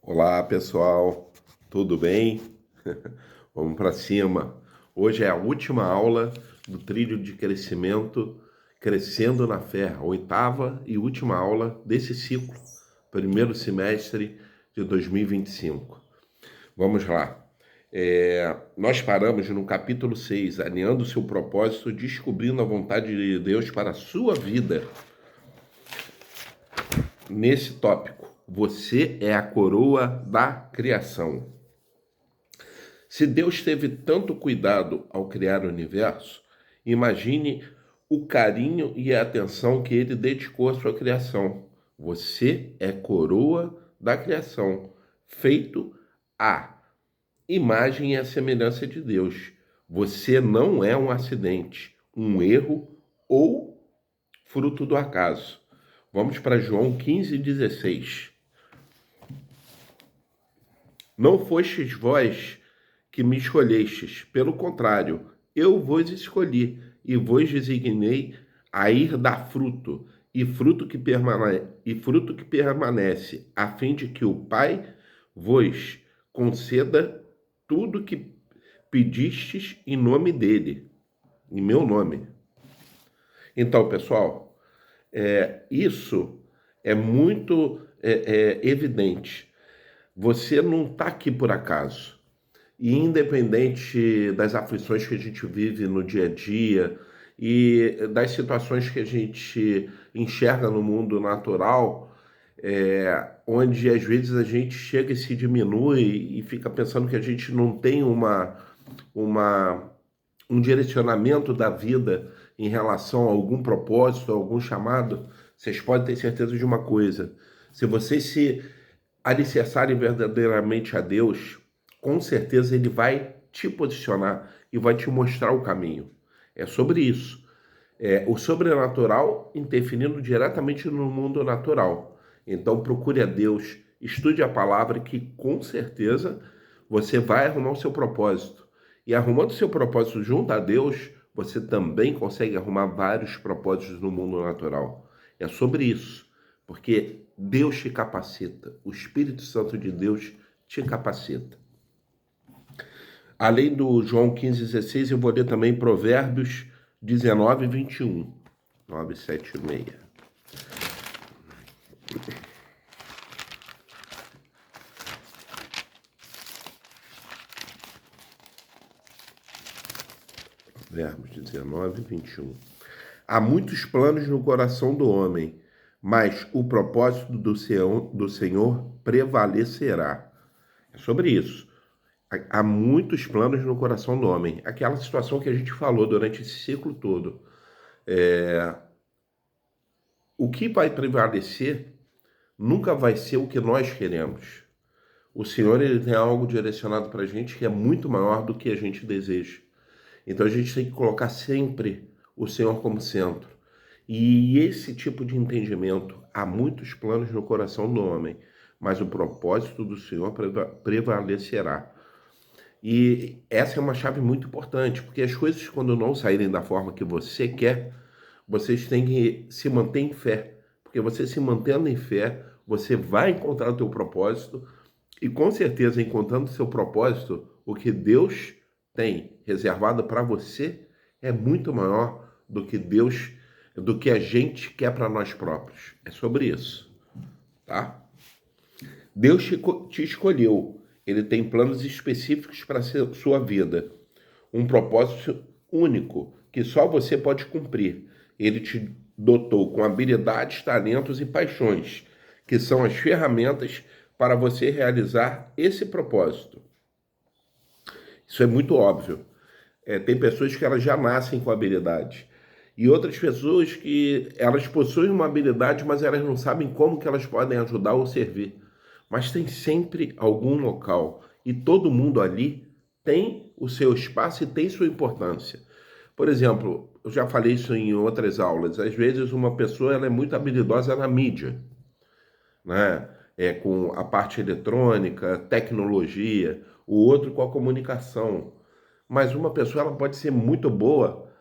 Olá pessoal, tudo bem? Vamos para cima. Hoje é a última aula do trilho de crescimento, Crescendo na Fé, a oitava e última aula desse ciclo, primeiro semestre de 2025. Vamos lá. Nós paramos no capítulo 6, alinhando o seu propósito, descobrindo a vontade de Deus para a sua vida. Nesse tópico, você é a coroa da criação. Se Deus teve tanto cuidado ao criar o universo, imagine o carinho e a atenção que ele dedicou à sua criação. Você é coroa da criação, feito à imagem e à semelhança de Deus. Você não é um acidente, um erro ou fruto do acaso. Vamos para João 15,16. Não fostes vós que me escolhestes, pelo contrário, eu vos escolhi e vos designei a ir dar fruto, e fruto que permanece, a fim de que o Pai vos conceda tudo que pedistes em nome dele, em meu nome. Então, pessoal, isso é muito evidente. Você não está aqui por acaso. E independente das aflições que a gente vive no dia a dia e das situações que a gente enxerga no mundo natural, onde às vezes a gente chega e se diminui e fica pensando que a gente não tem uma, um direcionamento da vida em relação a algum propósito, a algum chamado, vocês podem ter certeza de uma coisa: se vocês se alicerçarem verdadeiramente a Deus, com certeza Ele vai te posicionar e vai te mostrar o caminho. É sobre isso. O sobrenatural interferindo diretamente no mundo natural. Então procure a Deus, estude a palavra, que com certeza você vai arrumar o seu propósito. E arrumando o seu propósito junto a Deus, você também consegue arrumar vários propósitos no mundo natural. É sobre isso, porque Deus te capacita, o Espírito Santo de Deus te capacita. Além do João 15,16, eu vou ler também Provérbios 19:21. 976. Provérbios 19:21. Há muitos planos no coração do homem, mas o propósito do Senhor prevalecerá. É sobre isso. Há muitos planos no coração do homem. Aquela situação que a gente falou durante esse ciclo todo. O que vai prevalecer nunca vai ser o que nós queremos. O Senhor, ele tem algo direcionado para a gente que é muito maior do que a gente deseja. Então a gente tem que colocar sempre o Senhor como centro. E esse tipo de entendimento, há muitos planos no coração do homem, mas o propósito do Senhor prevalecerá. E essa é uma chave muito importante, porque as coisas, quando não saírem da forma que você quer, vocês têm que se manter em fé. Porque você se mantendo em fé, você vai encontrar o teu propósito e com certeza, encontrando o seu propósito, o que Deus tem reservado para você é muito maior do que a gente quer para nós próprios. É sobre isso, tá? Deus te escolheu. Ele tem planos específicos para a sua vida. Um propósito único que só você pode cumprir. Ele te dotou com habilidades, talentos e paixões, que são as ferramentas para você realizar esse propósito. Isso é muito óbvio. Tem pessoas que elas já nascem com habilidade. E outras pessoas que elas possuem uma habilidade, mas elas não sabem como que elas podem ajudar ou servir. Mas tem sempre algum local. E todo mundo ali tem o seu espaço e tem sua importância. Por exemplo, eu já falei isso em outras aulas. Às vezes uma pessoa ela é muito habilidosa na mídia, né? Com a parte eletrônica, tecnologia, o outro com a comunicação. Mas uma pessoa ela pode ser muito boa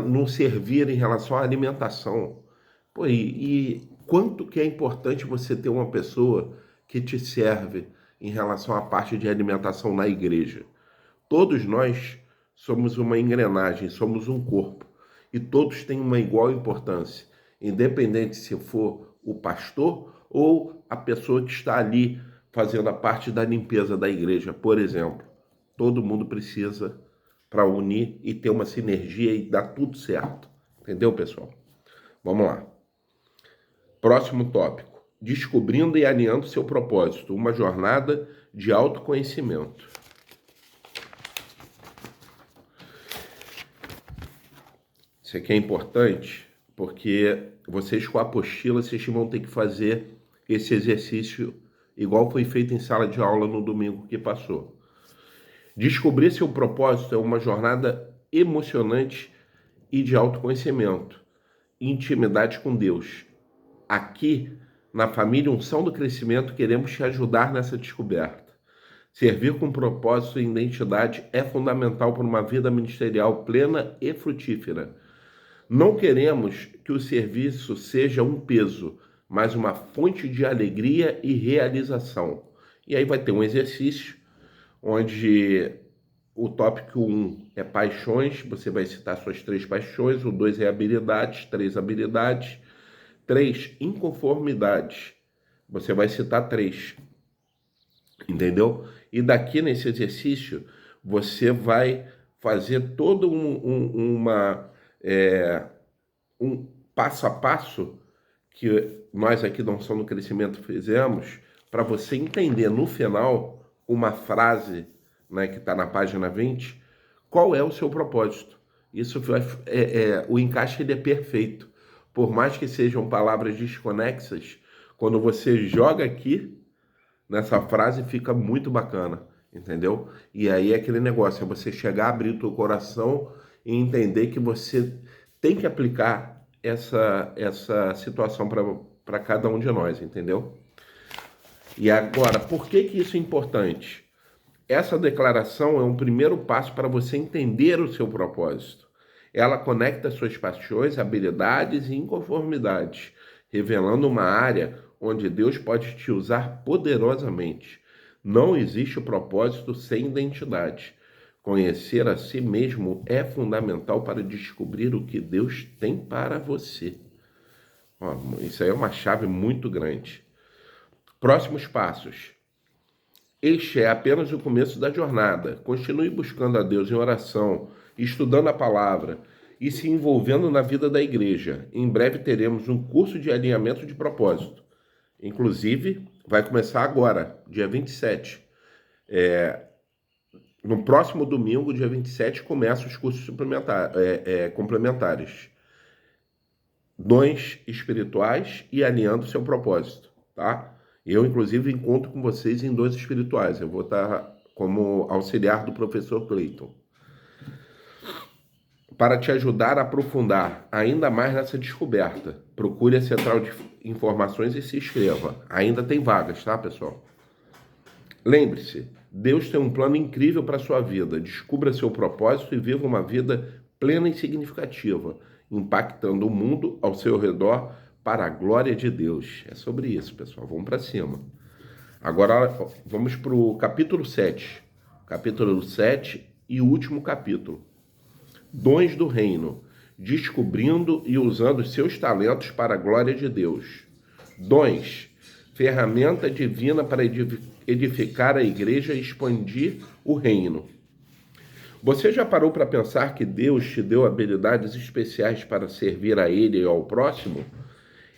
no servir em relação à alimentação. Pô, e quanto que é importante você ter uma pessoa que te serve em relação à parte de alimentação na igreja. Todos nós somos uma engrenagem, somos um corpo. E todos têm uma igual importância, independente se for o pastor ou a pessoa que está ali fazendo a parte da limpeza da igreja, por exemplo. Todo mundo precisa para unir e ter uma sinergia e dar tudo certo. Entendeu, pessoal? Vamos lá. Próximo tópico. Descobrindo e alinhando seu propósito. Uma jornada de autoconhecimento. Isso aqui é importante porque vocês com a apostila, vocês vão ter que fazer esse exercício igual foi feito em sala de aula no domingo que passou. Descobrir seu propósito é uma jornada emocionante e de autoconhecimento, intimidade com Deus. Aqui, na família Unção do Crescimento, queremos te ajudar nessa descoberta. Servir com propósito e identidade é fundamental para uma vida ministerial plena e frutífera. Não queremos que o serviço seja um peso, mas uma fonte de alegria e realização. E aí vai ter um exercício onde o tópico 1 é paixões, você vai citar suas 3 paixões, o 2 é habilidades, 3 habilidades, 3 inconformidades, você vai citar 3, entendeu? E daqui nesse exercício, você vai fazer todo um passo a passo que nós aqui da Unção do Crescimento fizemos, para você entender no final uma frase, né, que está na página 20, qual é o seu propósito. Isso o encaixe ele é perfeito. Por mais que sejam palavras desconexas, quando você joga aqui, nessa frase fica muito bacana, entendeu? E aí é aquele negócio, é você chegar, abrir o teu coração e entender que você tem que aplicar essa situação para cada um de nós, entendeu? E agora, por que isso é importante? Essa declaração é um primeiro passo para você entender o seu propósito. Ela conecta suas paixões, habilidades e inconformidades, revelando uma área onde Deus pode te usar poderosamente. Não existe o propósito sem identidade. Conhecer a si mesmo é fundamental para descobrir o que Deus tem para você. Isso aí é uma chave muito grande. Próximos passos. Este é apenas o começo da jornada. Continue buscando a Deus em oração, estudando a palavra e se envolvendo na vida da igreja. Em breve teremos um curso de alinhamento de propósito. Inclusive, vai começar agora, dia 27. No próximo domingo, dia 27, começam os cursos complementares. Dons espirituais e alinhando seu propósito, tá? Eu, inclusive, encontro com vocês em dons espirituais. Eu vou estar como auxiliar do professor Clayton. Para te ajudar a aprofundar ainda mais nessa descoberta, procure a central de informações e se inscreva. Ainda tem vagas, tá, pessoal? Lembre-se, Deus tem um plano incrível para a sua vida. Descubra seu propósito e viva uma vida plena e significativa, impactando o mundo ao seu redor para a glória de Deus. É sobre isso, pessoal. Vamos para cima. Agora vamos para o capítulo 7. Capítulo 7 e o último capítulo. Dons do reino. Descobrindo e usando os seus talentos para a glória de Deus. Dons. Ferramenta divina para edificar a igreja e expandir o reino. Você já parou para pensar que Deus te deu habilidades especiais para servir a Ele e ao próximo?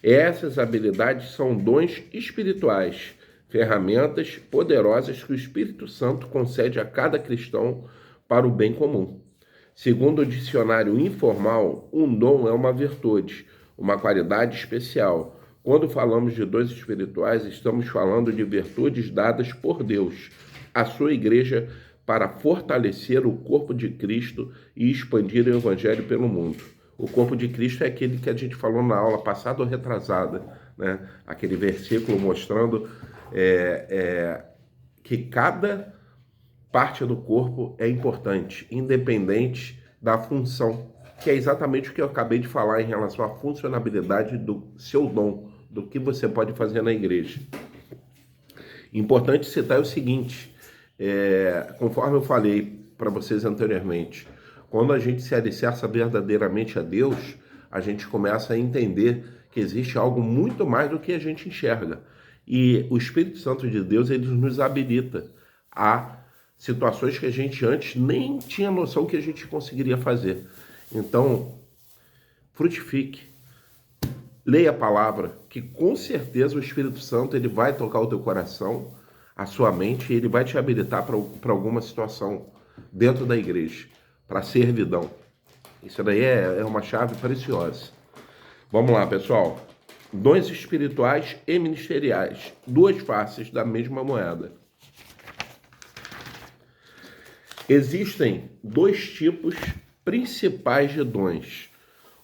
Essas habilidades são dons espirituais, ferramentas poderosas que o Espírito Santo concede a cada cristão para o bem comum. Segundo o dicionário informal, um dom é uma virtude, uma qualidade especial. Quando falamos de dons espirituais, estamos falando de virtudes dadas por Deus à sua igreja para fortalecer o corpo de Cristo e expandir o evangelho pelo mundo. O corpo de Cristo é aquele que a gente falou na aula passada ou retrasada, né? Aquele versículo mostrando que cada parte do corpo é importante, independente da função, que é exatamente o que eu acabei de falar em relação à funcionalidade do seu dom, do que você pode fazer na igreja. Importante citar o seguinte, conforme eu falei para vocês anteriormente, quando a gente se alicerça verdadeiramente a Deus, a gente começa a entender que existe algo muito mais do que a gente enxerga. E o Espírito Santo de Deus, ele nos habilita a situações que a gente antes nem tinha noção que a gente conseguiria fazer. Então, frutifique, leia a palavra, que com certeza o Espírito Santo ele vai tocar o teu coração, a sua mente, e ele vai te habilitar para alguma situação dentro da igreja, para servidão. Isso daí é uma chave preciosa. Vamos lá, pessoal. Dons espirituais e ministeriais, duas faces da mesma moeda. Existem dois tipos principais de dons: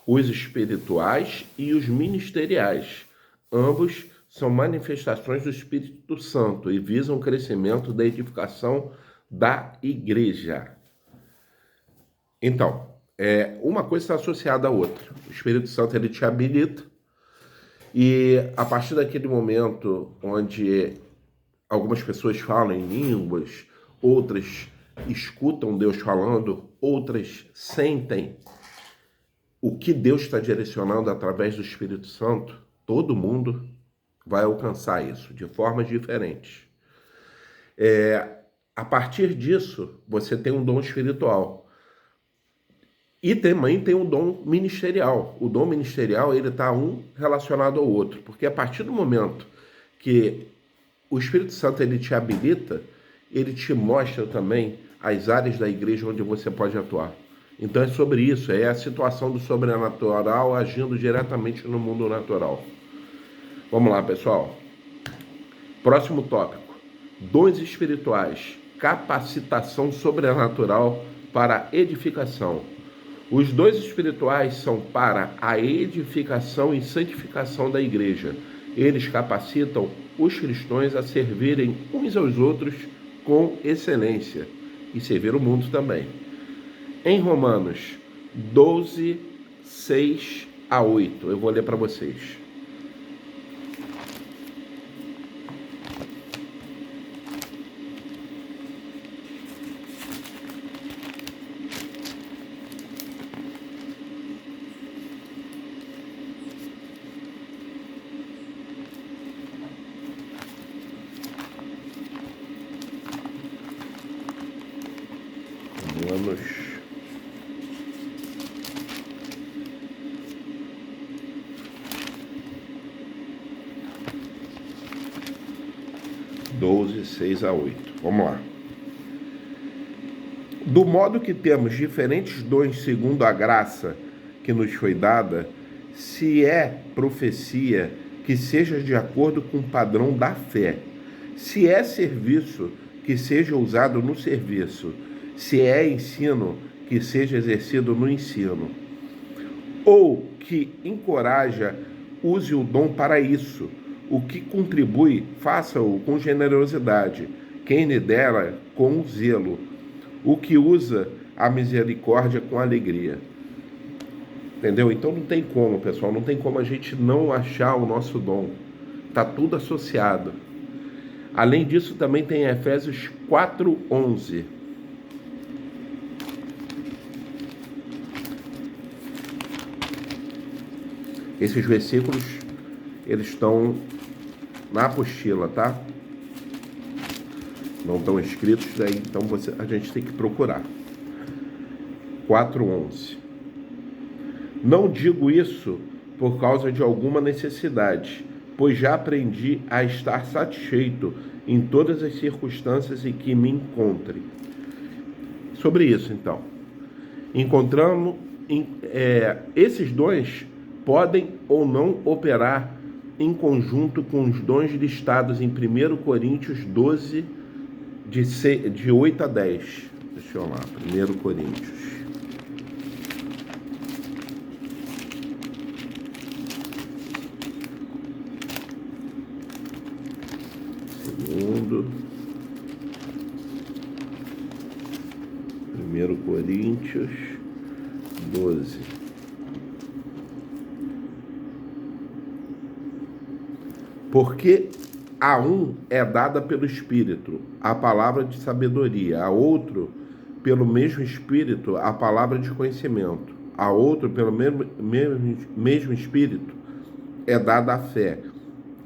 os espirituais e os ministeriais. Ambos são manifestações do Espírito Santo e visam o crescimento da edificação da igreja. Então, uma coisa está associada à outra. O Espírito Santo ele te habilita, e a partir daquele momento onde algumas pessoas falam em línguas, outras escutam Deus falando, outras sentem o que Deus está direcionando através do Espírito Santo, todo mundo vai alcançar isso de formas diferentes. A partir disso, você tem um dom espiritual. E também tem um dom ministerial. O dom ministerial, ele está um relacionado ao outro. Porque a partir do momento que o Espírito Santo ele te habilita, ele te mostra também as áreas da igreja onde você pode atuar. Então é sobre isso, é a situação do sobrenatural agindo diretamente no mundo natural. Vamos lá, pessoal. Próximo tópico. Dons espirituais, capacitação sobrenatural para edificação. Os dons espirituais são para a edificação e santificação da igreja. Eles capacitam os cristãos a servirem uns aos outros com excelência e servir o mundo também. Em Romanos 12, 6 a 8, eu vou ler para vocês. Romanos 12, 6 a 8. Vamos lá. Do modo que temos diferentes dons segundo a graça que nos foi dada, se é profecia, que seja de acordo com o padrão da fé. Se é serviço, que seja usado no serviço. Se é ensino, que seja exercido no ensino. Ou que encoraja, use o dom para isso. O que contribui, faça-o com generosidade. Quem lidera, com zelo. O que usa a misericórdia com alegria. Entendeu? Então não tem como, pessoal, não tem como a gente não achar o nosso dom. Está tudo associado. Além disso, também tem Efésios 4:11. Esses versículos, eles estão na apostila, tá? Não estão escritos, daí então a gente tem que procurar. 4:11. Não digo isso por causa de alguma necessidade, pois já aprendi a estar satisfeito em todas as circunstâncias em que me encontre. Sobre isso, então. Encontramos esses dons podem ou não operar em conjunto com os dons listados em 1 Coríntios 12, de 8 a 10. Deixa eu lá, 1 Coríntios. Segundo. 1 Coríntios 12. Porque A um é dada pelo Espírito a palavra de sabedoria, a outro, pelo mesmo Espírito, a palavra de conhecimento, a outro, pelo mesmo Espírito, é dada a fé,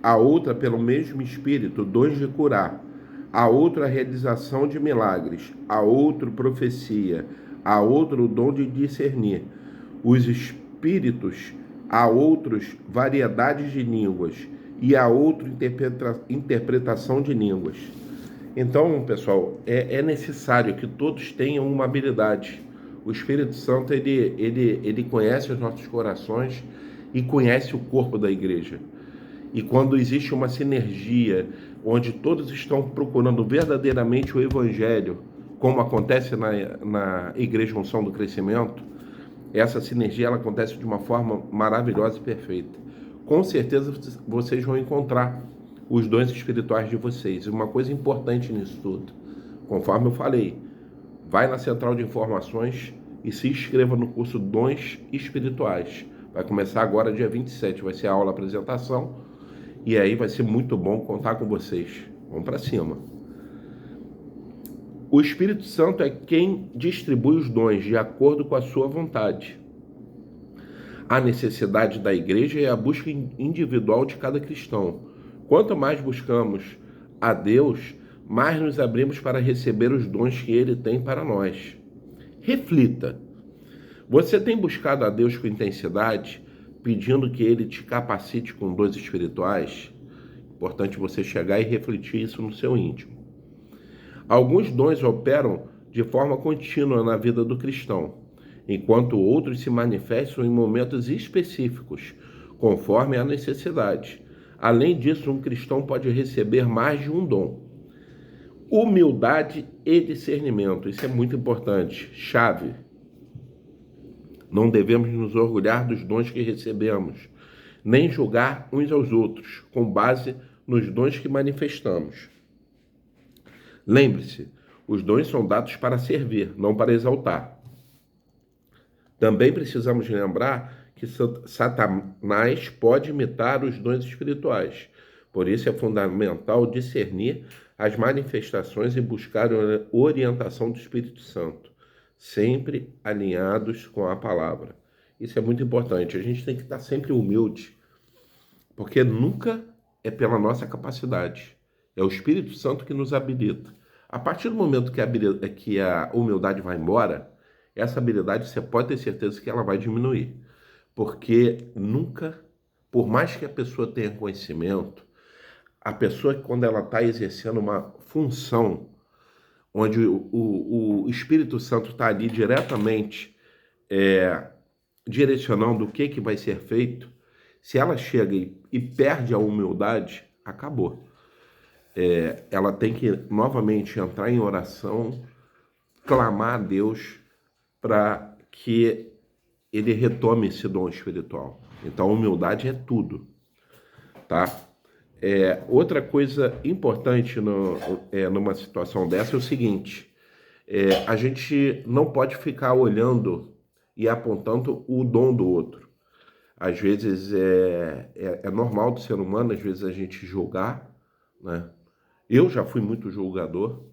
a outra, pelo mesmo Espírito, dons de curar, a outra, a realização de milagres, a outro, profecia, a outro, o dom de discernir os espíritos, a outros, variedades de línguas, e a outro, interpretação de línguas. Então, pessoal, é necessário que todos tenham uma habilidade. O Espírito Santo, ele conhece os nossos corações e conhece o corpo da igreja. E quando existe uma sinergia, onde todos estão procurando verdadeiramente o Evangelho, como acontece na Igreja Unção do Crescimento, essa sinergia ela acontece de uma forma maravilhosa e perfeita. Com certeza vocês vão encontrar os dons espirituais de vocês. E uma coisa importante nisso tudo, conforme eu falei, vai na central de informações e se inscreva no curso Dons Espirituais. Vai começar agora dia 27, vai ser a aula apresentação. E aí vai ser muito bom contar com vocês. Vamos para cima. O Espírito Santo é quem distribui os dons de acordo com a sua vontade. A necessidade da igreja é a busca individual de cada cristão. Quanto mais buscamos a Deus, mais nos abrimos para receber os dons que Ele tem para nós. Reflita. Você tem buscado a Deus com intensidade, pedindo que Ele te capacite com dons espirituais? Importante você chegar e refletir isso no seu íntimo. Alguns dons operam de forma contínua na vida do cristão, enquanto outros se manifestam em momentos específicos, conforme a necessidade. Além disso, um cristão pode receber mais de um dom. Humildade e discernimento, isso é muito importante, chave. Não devemos nos orgulhar dos dons que recebemos, nem julgar uns aos outros, com base nos dons que manifestamos. Lembre-se, os dons são dados para servir, não para exaltar. Também precisamos lembrar que Satanás pode imitar os dons espirituais. Por isso é fundamental discernir as manifestações e buscar a orientação do Espírito Santo, sempre alinhados com a palavra. Isso é muito importante. A gente tem que estar sempre humilde, porque nunca é pela nossa capacidade. É o Espírito Santo que nos habilita. A partir do momento que a humildade vai embora, essa habilidade você pode ter certeza que ela vai diminuir. Porque nunca, por mais que a pessoa tenha conhecimento, a pessoa quando ela está exercendo uma função, onde o Espírito Santo está ali diretamente direcionando o que vai ser feito, se ela chega e perde a humildade, acabou. Ela tem que novamente entrar em oração, clamar a Deus para que ele retome esse dom espiritual. Então, a humildade é tudo, tá? Outra coisa importante numa situação dessa é o seguinte, a gente não pode ficar olhando e apontando o dom do outro. Às vezes é normal do ser humano, às vezes a gente julgar, né? Eu já fui muito julgador,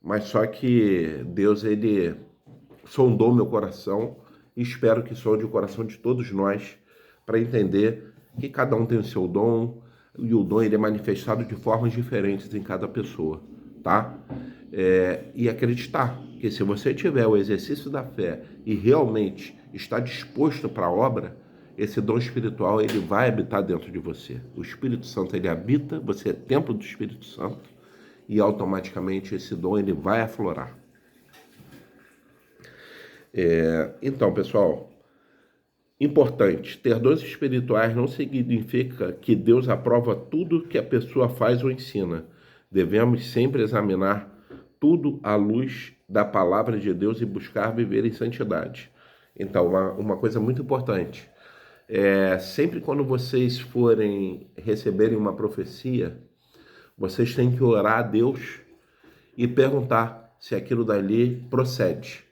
mas só que Deus, ele sondou meu coração e espero que sonde o coração de todos nós para entender que cada um tem o seu dom e o dom ele é manifestado de formas diferentes em cada pessoa, tá? E acreditar que se você tiver o exercício da fé e realmente está disposto para a obra, esse dom espiritual ele vai habitar dentro de você. O Espírito Santo ele habita, você é templo do Espírito Santo e automaticamente esse dom ele vai aflorar. Então, pessoal, importante, ter dons espirituais não significa que Deus aprova tudo que a pessoa faz ou ensina. Devemos sempre examinar tudo à luz da palavra de Deus e buscar viver em santidade. Então, uma coisa muito importante, sempre quando vocês forem receberem uma profecia, vocês têm que orar a Deus e perguntar se aquilo dali procede,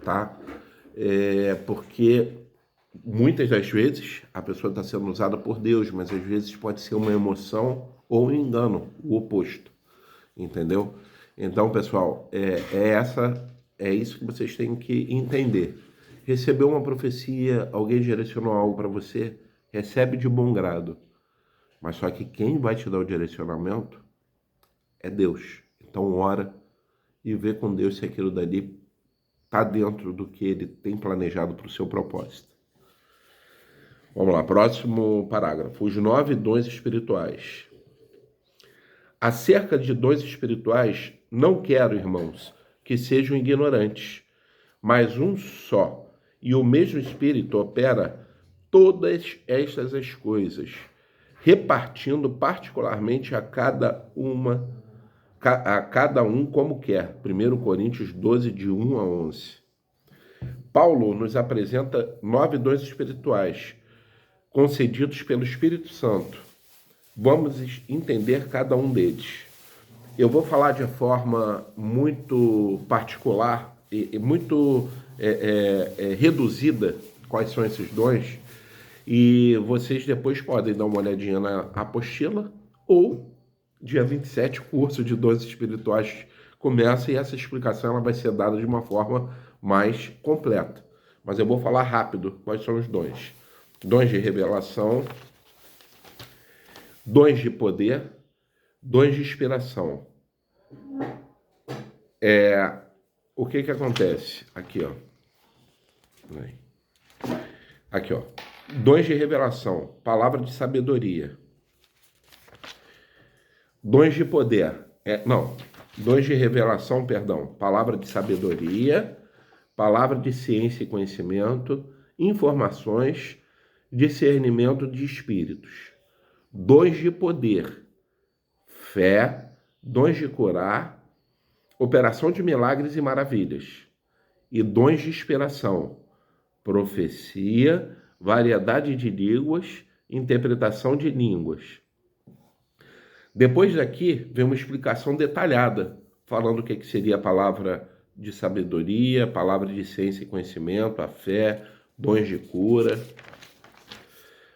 tá? Porque muitas das vezes a pessoa está sendo usada por Deus, mas às vezes pode ser uma emoção ou engano, o oposto, entendeu? Então, pessoal, é isso que vocês têm que entender. Recebeu uma profecia, alguém direcionou algo para você, recebe de bom grado. Mas só que quem vai te dar o direcionamento é Deus. Então, ora e vê com Deus se aquilo dali está dentro do que Ele tem planejado para o seu propósito. Vamos lá, próximo parágrafo. Os 9 dons espirituais. Acerca de dons espirituais, não quero, irmãos, que sejam ignorantes, mas um só, e o mesmo Espírito opera todas estas as coisas, repartindo particularmente a cada um como quer. 1 Coríntios 12, de 1 a 11. Paulo nos apresenta 9 dons espirituais, concedidos pelo Espírito Santo. Vamos entender cada um deles. Eu vou falar de forma muito particular e muito reduzida quais são esses dons, e vocês depois podem dar uma olhadinha na apostila, ou dia 27, curso de dons espirituais começa, e essa explicação ela vai ser dada de uma forma mais completa. Mas eu vou falar rápido quais são os dons. Dons de revelação, dons de poder, dons de inspiração. O que acontece? Aqui, ó. Aqui, ó. Dons de revelação, palavra de sabedoria. Dons de poder. Dons de revelação, perdão. Palavra de sabedoria, palavra de ciência e conhecimento, informações, discernimento de espíritos. Dons de poder, fé, dons de curar, operação de milagres e maravilhas. E dons de inspiração, profecia, variedade de línguas, interpretação de línguas. Depois daqui vem uma explicação detalhada, falando o que seria a palavra de sabedoria, palavra de ciência e conhecimento, a fé, dons de cura,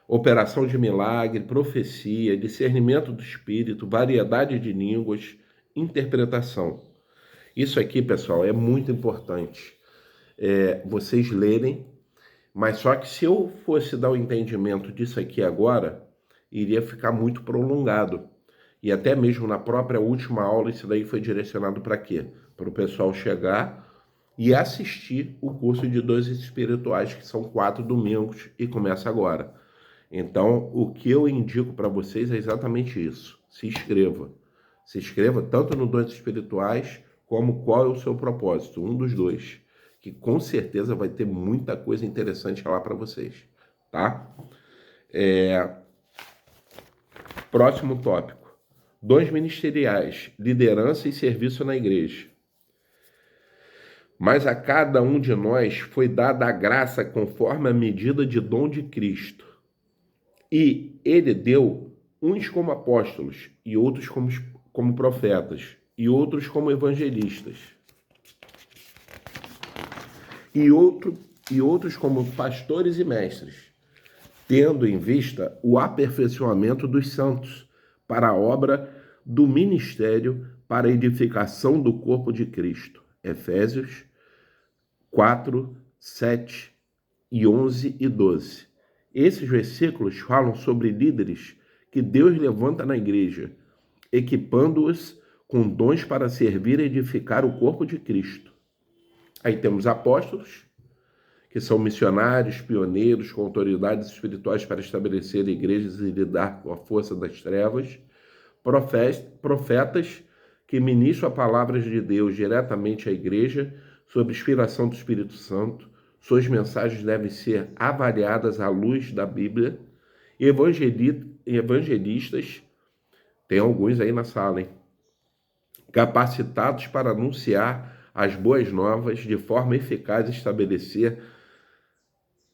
operação de milagre, profecia, discernimento do espírito, variedade de línguas, interpretação. Isso aqui, pessoal, é muito importante vocês lerem, mas só que se eu fosse dar o entendimento disso aqui agora, iria ficar muito prolongado. E até mesmo na própria última aula, isso daí foi direcionado para quê? Para o pessoal chegar e assistir o curso de dons espirituais, que são 4 domingos e começa agora. Então, o que eu indico para vocês é exatamente isso. Se inscreva. Se inscreva tanto no dons espirituais, como qual é o seu propósito, um dos dois, que com certeza vai ter muita coisa interessante lá para vocês, tá? Próximo tópico. Dons ministeriais, liderança e serviço na igreja. Mas a cada um de nós foi dada a graça conforme a medida de dom de Cristo. E ele deu uns como apóstolos, e outros como profetas, e outros como evangelistas, e outros como pastores e mestres, tendo em vista o aperfeiçoamento dos santos, para a obra do ministério, para a edificação do corpo de Cristo. Efésios 4, 7 e 11 e 12. Esses versículos falam sobre líderes que Deus levanta na igreja, equipando-os com dons para servir e edificar o corpo de Cristo. Aí temos apóstolos, que são missionários, pioneiros, com autoridades espirituais para estabelecer igrejas e lidar com a força das trevas. Profetas, que ministram a palavra de Deus diretamente à igreja, sob inspiração do Espírito Santo. Suas mensagens devem ser avaliadas à luz da Bíblia. Evangelistas, tem alguns aí na sala, hein? Capacitados para anunciar as boas novas de forma eficaz e estabelecer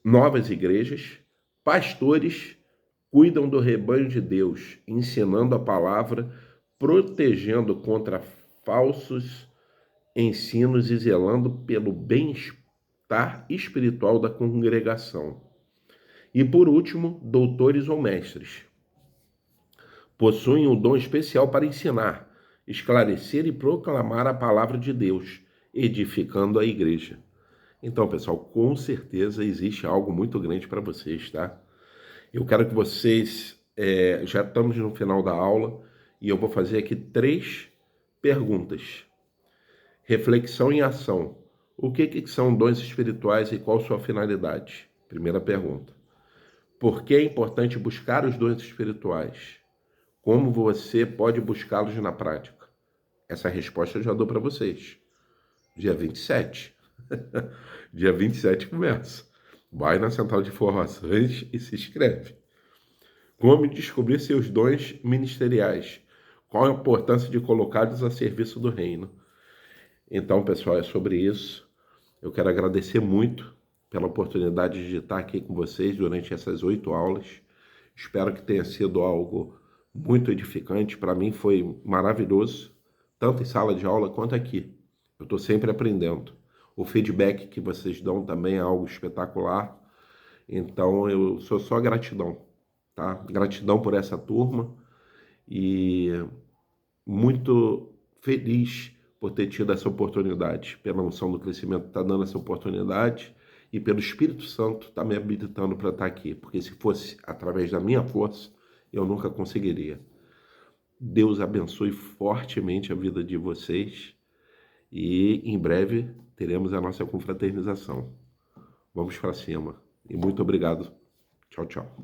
novas igrejas. Pastores cuidam do rebanho de Deus, ensinando a palavra, protegendo contra falsos ensinos e zelando pelo bem-estar espiritual da congregação. E por último, doutores ou mestres. possuem um dom especial para ensinar, esclarecer e proclamar a palavra de Deus, edificando a igreja. Então, pessoal, com certeza existe algo muito grande para vocês, tá? Eu quero que vocês, já estamos no final da aula, e eu vou fazer aqui 3 perguntas. Reflexão em ação. O que são dons espirituais e qual sua finalidade? Primeira pergunta. Por que é importante buscar os dons espirituais? Como você pode buscá-los na prática? Essa resposta eu já dou para vocês. Dia 27. Dia 27 começa. Vai na central de informações e se inscreve. Como descobrir seus dons ministeriais? Qual a importância de colocá-los a serviço do reino? Então, pessoal, é sobre isso. Eu quero agradecer muito pela oportunidade de estar aqui com vocês durante essas 8 aulas. Espero que tenha sido algo muito edificante. Para mim foi maravilhoso, tanto em sala de aula quanto aqui. Eu estou sempre aprendendo. O feedback que vocês dão também é algo espetacular. Então, eu sou só gratidão, tá? Gratidão por essa turma e muito feliz por ter tido essa oportunidade, pela unção do crescimento está dando essa oportunidade e pelo Espírito Santo está me habilitando para estar aqui, porque se fosse através da minha força, eu nunca conseguiria. Deus abençoe fortemente a vida de vocês e em breve teremos a nossa confraternização. Vamos para cima e muito obrigado. Tchau, tchau.